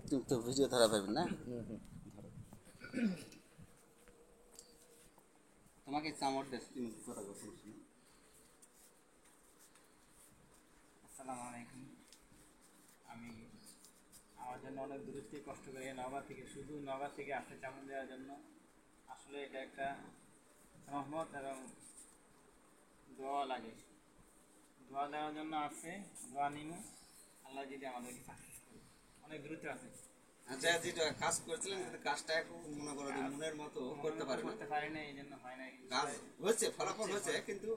তুমি তো ভিডিও ধরা পারবে না। তোমাকে চামড় দেশ তুমি কথা বলছো। আসসালামু আলাইকুম। আমি আমার জন্য অনেক দূর থেকে কষ্ট করে নওগাঁ থেকে, শুধু নওগাঁ থেকে আসতে চামড় দেওয়ার জন্য। আসলে এটা একটা রহমত এবং দোয়া লাগে। দোয়া দেওয়ার জন্য আসছে, দোয়া নিব, আল্লাহ যদি আমাদেরকে সাকসেস করে। অনেক দূরত্ব আছে। আচ্ছা, যেটা কাজ করছিলেন কিন্তু কাজটা এখন মনে করো যে মনের মতো করতে পারে না। করতে পারি না, এই জন্য হয় না। কাজ হচ্ছে, ফলাফল হচ্ছে, কিন্তু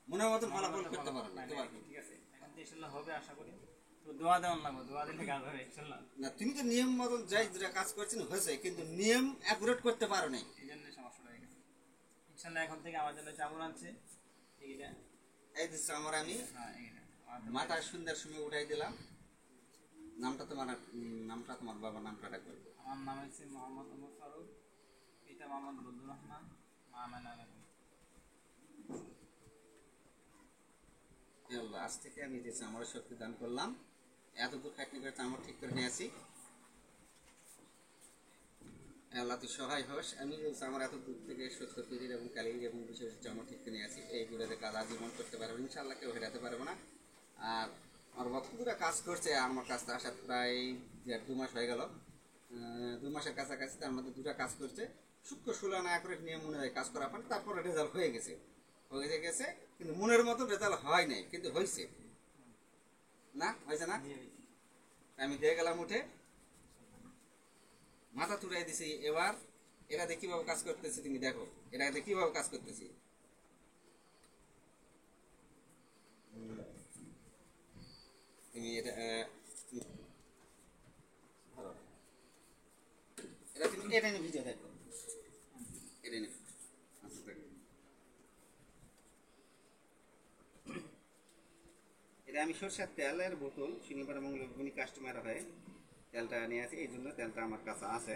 মনের মতো ফলাফল করতে পারে না। ঠিক আছে, এখন তো ইনশাল্লাহ হবে আশা করি। তো দোয়া দেওয়ার লাগবে, দোয়া দিলে কাজ হবে ইনশাল্লাহ। না, তুমি তো নিয়ম মতন যাই যেটা কাজ করছেন হয়েছে, কিন্তু নিয়ম অ্যাকুরেট করতে পারো নাই। এই জন্য সমস্যাটা হয়ে গেছে। ইনশাল্লাহ এখন থেকে আমার জন্য চামড় আনছে এইটা। এই যে আমার আমি হ্যাঁ, এইটা মাথায় সুন্দর সময় উঠাই দিলাম। নামটা তোমার, নামটা তোমার বাবার নামটা ডাকবে। আমার নাম হচ্ছে মোহাম্মদ ওমর ফারুক, পিতা মোহাম্মদ বদরুর রহমান, মা আমেনা বেগম। আল্লাহ, আজ থেকে আমি যে চামড়ের শক্তি দান করলাম, এতদূর খাটনি করে চামড় ঠিক করে নিয়ে আসি। আল্লাহ তুই সহায় হোস। আমি আমার এত দূর থেকে 70 কেজির এবং ক্যালোরি এবং বিশেষ চামড় ঠিক করে নিয়ে আসি। এইগুলোতে কাজ আজীবন করতে পারবো ইনশাআল্লাহ, কেউ হেরাতে পারবো না। আর আমার ভক্তরা কাজ করছে, আমার কাজটা আসার প্রায় 1.5-2 মাস হয়ে গেল। 2 মাসের কাছাকাছি, তার মধ্যে 2টা কাজ করছে। সূক্ষ্ম সুলা না করে নিয়ম অনুযায়ী কাজ করার পর তারপরে রেজাল্ট হয়ে গেছে, কিন্তু মনের মতো রেজাল্ট হয় নাই, কিন্তু হয়েছে না, হয়েছে না। আমি দিয়ে গেলাম উঠে, মাথা তুড়াই দিছি। এবার এরা দেখে কিভাবে কাজ করতেছে, তুমি দেখো এরা দেখে কিভাবে কাজ করতেছি। তুমি এটা এটা তুমি এটা নিয়ে ভিডিও দেখো, এটা নিয়ে। আচ্ছা, দেখো এটা আমি সরষের তেলের বোতল শনিবার মঙ্গলবার কাস্টমার হয় তেলটা নিয়ে আসি, এই জন্য তেলটা আমার কাছে আছে।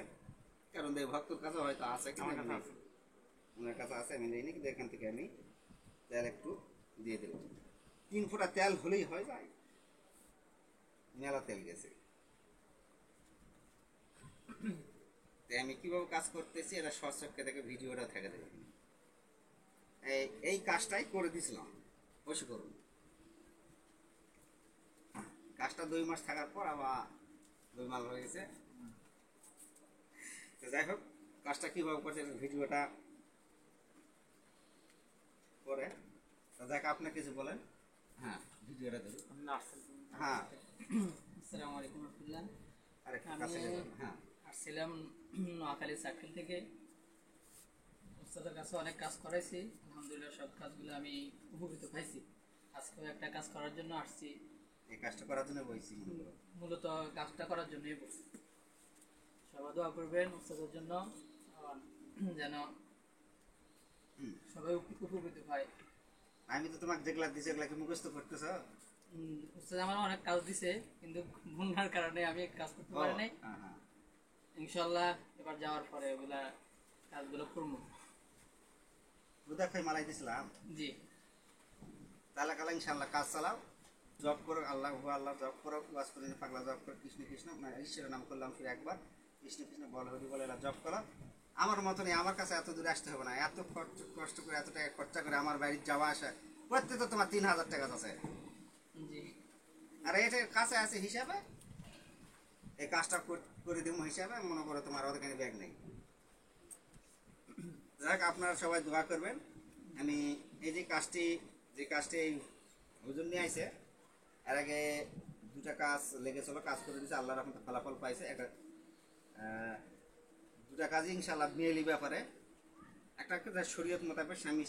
কারণ দেখ ভক্তর কাছে হয়তো আছে, আমার কাছে আছে, ওনার কাছে আছে, আমি নিই, কিন্তু এখান থেকে আমি তেল একটু দিয়ে দেব। 3 ফোঁটা তেল হলেই হয়ে যায়, মেলা তেল গেছে। তাই আমি কিভাবে কাজ করতেছি এটা সচক্ষে থেকে ভিডিওটা থেকে দেবে। এই কাজটাই করে দিছিলাম, বসে করুন। কাজটা 2 মাস থাকার পর আবার 2 মাস হয়ে গেছে। তো যাই হোক, কাজটা কিভাবে করছে ভিডিওটা করে। দেখ, আপনি কিছু বলেন। হ্যাঁ, ভিডিওটা দেখুন। হ্যাঁ, আসসালামু আলাইকুম রহমতুল্লাহ। আরে আমি কাছে যাবেন। হ্যাঁ, আসছিলাম নোয়াখালী সার্কেল থেকে। ওস্তাদের কাছে অনেক কাজ করাইছি, আলহামদুলিল্লাহ সব কাজগুলো আমি উপকৃত পাইছি। আজকেও একটা কাজ করার জন্য আসছি। এই কাজটা করার জন্য বলছি, মূলত কাজটা করার জন্যই বলছি। সবাই দোয়া করবেন ওস্তাদের জন্য, যেন সবাই উপকৃত হয়। আমি তো তোমাকে যেগুলা দিছি এগুলা কি মুখস্থ করতেছ? ওস্তাদ আমার অনেক কাজ দিছে, কিন্তু বন্যার কারণে আমি কাজ করতে পারি নাই। ইনশাল্লাহ এবার যাওয়ার পরে ওগুলা কাজগুলো করবো। রুদা খাই মালাই দিছিলাম। জি, তাহলে কালা ইনশাল্লাহ কাজ চালাও, জব করো, আল্লাহ আল্লাহ জব করো, ওয়াজ করে পাগলা জব করো, কৃষ্ণ কৃষ্ণ ঈশ্বরের নাম করলাম শুধু একবার, কৃষ্ণ কৃষ্ণ বল হরি বলে এরা জব করো। আমার মতনই, আমার কাছে এত দূরে আসতে হবে না, এত কষ্ট করে এত টাকা খরচা করে আমার বাড়ির যাওয়া আসা করতে তো তোমার 3000 টাকা আছে। জি, আর এটার কাছে আছে হিসাবে, এই কাজটা করে দিব হিসাবে, মনে করো তোমার ওখানে ব্যাগ নেই। যাক, আপনারা সবাই দোয়া করবেন। আমি এই যে কাজটি এই হুজুর নিয়ে আইছে, এর আগে 2টা কাজ লেগেছিল, কাজ করে দিয়েছে, আল্লাহর রহমতে ফলাফল পাইছে। 2টা কাজই ইনশাআল্লাহ মেয়েলি ব্যাপারে। একটা শরীয়ত মোতাবেক স্বামী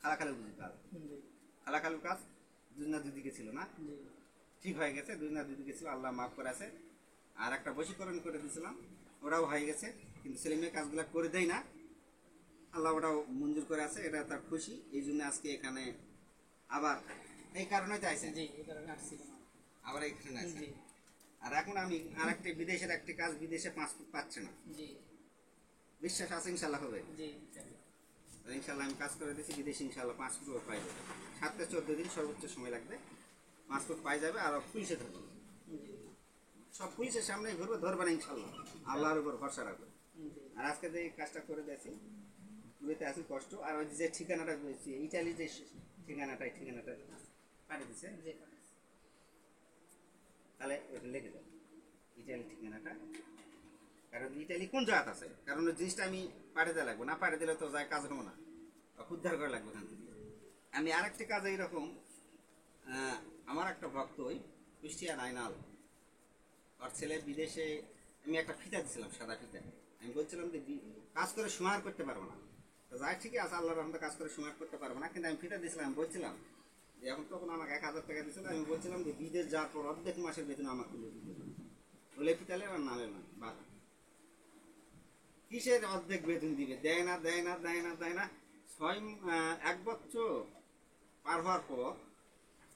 খালাখালুর কাজ, খালাখালুর কাজ 2 না 2 দিকে ছিল না, ঠিক হয়ে গেছে। 2 না 2 দিকে ছিল, আল্লাহ মাফ করেছে। আর একটা বশীকরণ করে দিয়েছিলাম, ওরাও হয়ে গেছে, কিন্তু ছেলে মেয়ে কাজগুলো করে দেয় না, আল্লাহ ওটাও মঞ্জুর করে আছে, এটা তার খুশি। এই জন্য আজকে এখানে আবার এই কারণে চাইছেন, আবার এখানে আছে। আর এখন আমি আর একটা বিদেশের একটি কাজ, বিদেশে পাসপোর্ট পাচ্ছে না, বিশ্বাস আছে ইনশাল্লাহ হবে। ইনশাল্লাহ আমি কাজ করে দিয়েছি, বিদেশে ইনশাল্লাহ পাসপোর্ট পাই যাবে। 7 থেকে 14 দিন সর্বোচ্চ সময় লাগবে, পাসপোর্ট পাই যাবে। আর পুলিশে থাকবে, সব পুলিশের সামনে ঘুরবো, ধরবে না ইনশাল্লাহ, আল্লাহর উপর ভরসা রাখবে। আর আজকে যে এই কাজটা করে দিয়েছি, পুরীতে আছি কষ্ট, আর ওই যে ঠিকানাটা বলছি ইটালি, যে ঠিকানাটা পাঠিয়ে দিচ্ছে, তাহলে ওটা লিখে দেবো ইটালি ঠিকানাটা। কারণ ইটালি কোন জায়গা আছে, কারণ ওই জিনিসটা আমি পাঠিয়ে দেওয়া লাগবো, না পাঠিয়ে দিলে তো যায় কাজ হবো না, উদ্ধার করা লাগবে ওখান থেকে। আমি আরেকটি কাজ এইরকম, আমার একটা ভক্ত ওই কুষ্টিয়া নাইনাল, ওর ছেলে বিদেশে, আমি একটা ফিতা দিয়েছিলাম, সাদা ফিতা। আমি বলছিলাম যে কাজ করে সমার করতে পারবো না, তো যাই ঠিকই আছে, আল্লাহর রহমতে কাজ করে সমার করতে পারবো না, কিন্তু আমি ফিতা দিয়েছিলাম, আমি বলছিলাম যে এখন তখন আমাকে 1000 টাকা দিয়েছিল, আমি বলছিলাম যে বিদেশ যাওয়ার পর অর্ধেক মাসের বেতন আমাকে তুলে দিতে হবে, বলে ফিতালে আর নামে না, বা কিসের অর্ধেক বেতন দিবে, দেয় না দেয় না দেয় না দেয় না। 1 বছর পার হওয়ার পর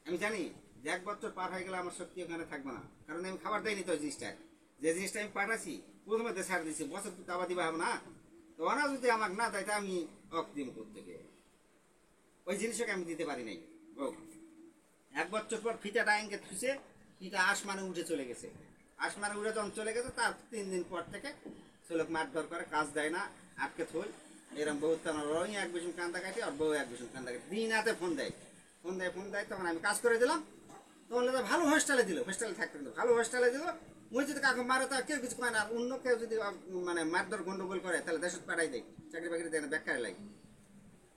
আমি জানি যে 1 বছর পার হয়ে গেলে আমার সত্যি ওখানে থাকবো না, কারণ আমি খাবার দেয়নি তো ওই জিনিসটা, যে জিনিসটা আমি পাঠাচ্ছি প্রথমে তো ছাড় দিচ্ছি, বছর তো আবার দিবা হবে না, তো ওরা যদি আমাকে না দেয় তা আমি অকদিম করতে গিয়ে ওই জিনিসটাকে আমি দিতে পারি নাই। 1 বছর পর ফিতাটা আইনকে থুসে, ফিতা আসমানে উঠে চলে গেছে, আসমানে উঠে যখন চলে গেছে তার 3 দিন পর থেকে ছেলেকে মারধর করে, কাজ দেয় না, আটকে থই, এরকম বহুত রোহিং এক বেশি কান্দা কাটি, আর বউ এক বেশি কান্দা কাটি, দিন হাতে ফোন দেয়, তখন আমি কাজ করে দিলাম, তখন ভালো হোস্টেলে দিল, হোস্টেলে থাকতে দিল, ভালো হোস্টেলে দিল। মুই যদি কাউকে মারে তা কেউ কিছু কয় না, আর অন্য কেউ যদি মানে মারধর গন্ডগোল করে তাহলে দেশত পাঠাই দেয়, চাকরি বাকরি দেয় না, বেকার লাগে।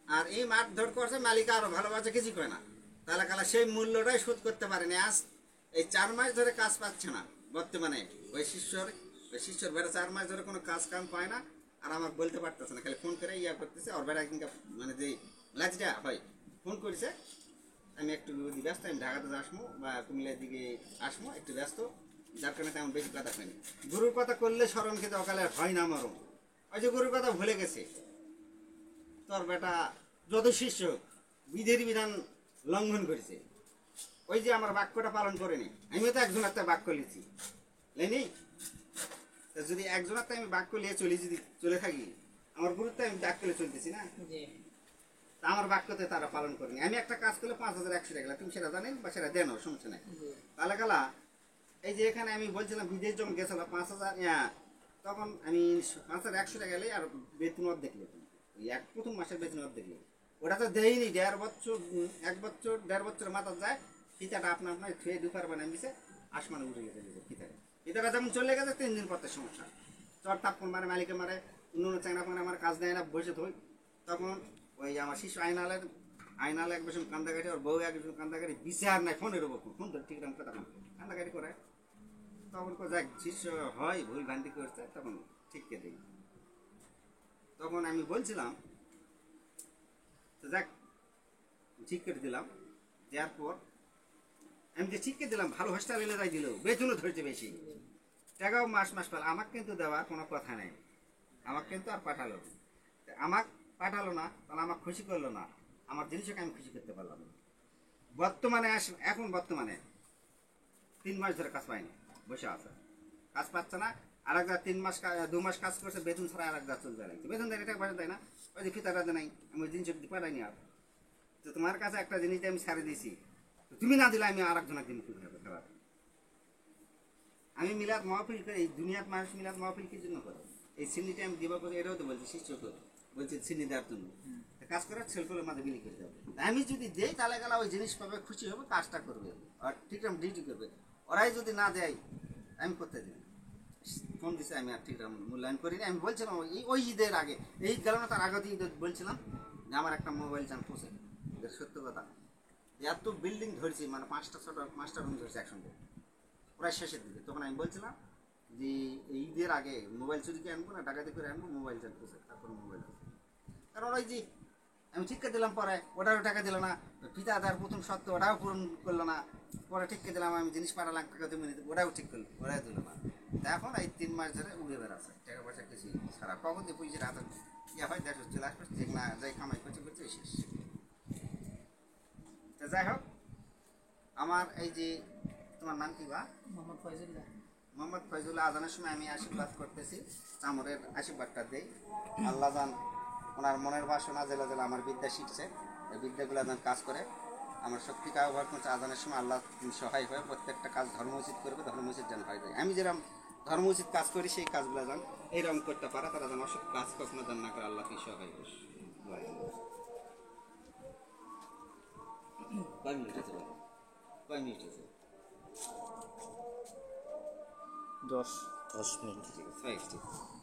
আর এই মারধর করছে মালিক আরো ভালোবাসে, কিছু কয় না, তাহলে কালা সেই মূল্যটাই শোধ করতে পারেনি। আজ এই 4 মাস ধরে কাজ পাচ্ছে না বর্তমানে, ওই শিষ্যর বেড়া 4 মাস ধরে কোনো কাজ কাম পায় না, আর আমাকে বলতে পারতেছে না, খালি ফোন করে ইয়া করতেছে। ওর বেড়া কিন্তু মানে যে লাজটা হয়, ফোন করেছে, আমি একটু ব্যস্ত, আমি ঢাকাতে আসবো বা কুমিল্লার দিকে আসবো, একটু ব্যস্ত, যার কারণে তেমন বেশি কথা হয়নি। গরুর কথা করলে স্মরণ খেতে অকালে হয় না মরম, ওই যে গরুর কথা ভুলে গেছে। তোর বেটা যত শিষ্য বিধের বিধান লঙ্ঘন করেছে, ওই যে আমার বাক্যটা পালন করেনি, আমিও তো একজন একটা বাক্য লিখছি, লেনি, যদি একজনের আমি বাক্য লিয়ে চলে থাকি, আমার গুরুত্ব আমি বাক্য লিয়ে চলতেছি না, আমার বাক্যতে তারা পালন করেনি। আমি একটা কাজ করলে 5100 টাকা, তুমি সেটা জানেন বা সেটা দেন, সমস্যা নেই। তাহলে কালা এই যে এখানে আমি বলছিলাম বিদেশ যখন গেছিল 5000, তখন আমি 5100 টাকা গেলে আর বেতন দেখলে, প্রথম মাসের বেতন দেখলে, ওটা তো দেয়নি। 1.5 বছর 1 বছর 1.5 বছরের মাথা যায়, ফিতাটা আপনার ছুঁয়ে দুপার বানিয়ে দিছে, আসমানে উঠে গেছে ফিতাটা যেমন চলে গেছে, 3 দিন পর সমস্যা, চর তাপন মারে, মালিকে মারে, অন্য চাংরা ফাংরা আমার কাজ দেয় না, বসে থই। তখন ওই আমার শিশু আইনালে এক বছর কান্দাকাটি, ওর বউ এক বছর কান্দাকাটি, বিচার নাই, ফোনের উপর ফোন ধরে ঠিক রকম কথা কান্দাকাটি করে, তখন যাক শিষ্য হয় ভুল ভ্রান্তি করছে, তখন ঠিককে দিই। তখন আমি বলছিলাম যাক ঠিক করে দিলাম, দেওয়ার পর আমি যে ঠিক করে দিলাম, ভালো হোস্টেলে যাই দিল, বেতনও ধরছে বেশি, টাকাও মাস পাল, আমাকে কিন্তু দেওয়ার কোনো কথা নেই, আমাকে কিন্তু আর পাঠালো না, আমাকে পাঠালো না, তাহলে আমাকে খুশি করলো না, আমার জিনিসকে আমি খুশি করতে পারলাম না। বর্তমানে এখন বর্তমানে 3 মাস ধরে কাজ পাইনি, বসে আছে, কাজ পাচ্ছে না। আর এক 2 মাস কাজ করছে, বেতন ছাড়া আর এক চলতে লাগছে, বেতন দেয় এটা পয়সা দেয় না, ওই যে ফিতাটা নাই, আমি ওই জিনিস পাঠাইনি। আর তো তোমার কাছে একটা জিনিস আমি ছাড়ে দিয়েছি, তুমি না দিলে আমি আর একজনের জিনিস খারাপ। আমি মিলাদ মাহফিল করে, এই দুনিয়ার মানুষ মিলাদ মাহফিল কি জন্য করে, এই সিন্নিটা আমি দিব করে, এটাও তো বলছি শিষ্যকে বলছে সিন্নি দেওয়ার জন্য, কাজ করার ছেলেগুলোর মাঝে বিলি করে দেবো। আমি যদি দেই তাহলে গেলে ওই জিনিস পাবে, খুশি হবে, কাজটা করবে, আর ঠিকঠাক ডিউটি করবে। ওরাই যদি না দেয় আমি করতে দিই, ফোন দিছে, আমি আর ঠিকঠাক মূল্যায়ন করিনি। আমি বলছিলাম ওই ঈদের আগে, এই গেল না তার আগে ঈদ বলছিলাম যে আমার একটা মোবাইল চান পোষে, সত্য কথা, এত বিল্ডিং ধরেছি, মানে 5টা রুম ধরেছি একসঙ্গে প্রায় শেষের দিকে। তখন আমি বলছিলাম যে ঈদের আগে মোবাইল চুরিকে আনবো না, ডাকাতি করে আনবো, মোবাইল চান পোষে, তারপর মোবাইল, কারণ ওই যে আমি ঠিক করে দিলাম, পরে ওটারও টাকা দিল না, পিতা তার প্রথম সত্য ওটাও পূরণ করলো না, পরে ঠিক করে দিলাম, আমি জিনিস পাঠালাম টাকা তুমি নিতে, ওটাও ঠিক করলো, ওটাই দিল না। এখন এই 3 মাস ধরে উড়ে বেড়াচ্ছে, টাকা পয়সা কিছু সারা, কখন দিয়ে পুলিশের হাতে ইয়ে হয়, দেশ চলে আসবে, যে না যাই কামাই করছে শেষ। তো যাই হোক, আমার এই যে তোমার নাম কি বা? মোহাম্মদ ফয়জুল্লাহ। আজানের সময় আমি আশীর্বাদ করতেছি, চামরের আশীর্বাদটা দেই, আল্লাহ জান ওনার মনের বাসনা জেলা জেলা আমার বিদ্যা শিখছে, এই বিদ্যাগুলো যেন কাজ করে, আমার শক্তি ব্যবহার করছে, আজানের সময় আল্লাহ সহায় হয়ে প্রত্যেকটা কাজ ধর্ম উচিত করবে, ধর্ম উচিত যেন হয় যায়। আমি যেরকম ধর্ম উচিত কাজ করি সেই কাজগুলো যেন এইরকম করতে পারে, তারা যেন অসৎ কাজ কখনো যেন না করে, আল্লাহ কি সহায় হয়। কয় মিনিট আছে বাবা? কয় মিনিট আছে? 10 মিনিট। ঠিক আছে, 5 ঠিক আছে।